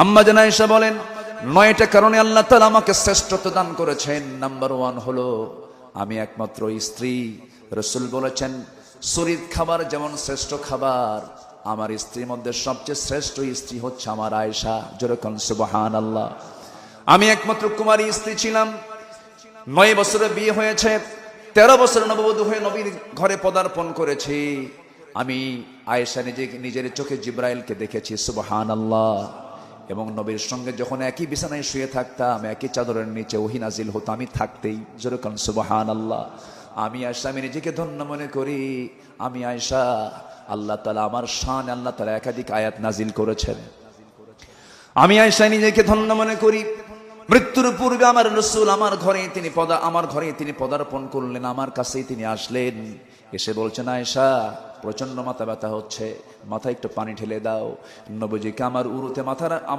আম্মা জান আয়েশা বলেন, 9টা কারণে আল্লাহ তাআলা আমাকে শ্রেষ্ঠত্ব দান করেছেন। নাম্বার 1 হলো আমি একমাত্র স্ত্রী। রাসূল বলেছেন, শরীর খাবার যেমন শ্রেষ্ঠ খাবার, আমার স্ত্রীর মধ্যে সবচেয়ে শ্রেষ্ঠ স্ত্রী হচ্ছে আমার আয়েশা। জোরে কোন সুবহানাল্লাহ। আমি একমাত্র কুমারী স্ত্রী ছিলাম। 9 বছরে বিয়ে হয়েছে, 13 বছর নববধূ হয়ে নবীর ঘরে পদার্পণ করেছি। আমি আয়েশা নিজের চোখে জিব্রাইলকে দেখেছি, সুবহানাল্লাহ। এবং নবীর সঙ্গে যখন একই বিছানায় শুয়ে থাকতাম, একই চাদরের নিচে ওহী নাজিল হতো, আমি থাকতেই। জোরে কোন সুবহানাল্লাহ। আমি আয়েশা, আমি নিজেকে ধন্য মনে করি। আমি আয়েশা, আল্লাহ তাআলা আমার শান, আল্লাহ তাআলা একাধিক আয়াত নাজিল করেছেন। আমি আয়েশা নিজেকে ধন্য মনে করি। মৃত্যুর পূর্বে আমার রাসূল আমার ঘরে তিনি পদার্পণ করলেন, আমার কাছেই তিনি আসলেন। এসে বলছেন, আয়েশা প্রচন্ড মাথা ব্যথা হচ্ছে, মাথায় একটু পানি ঢেলে দাও। নবীজিকে আমার উরুতে মাথা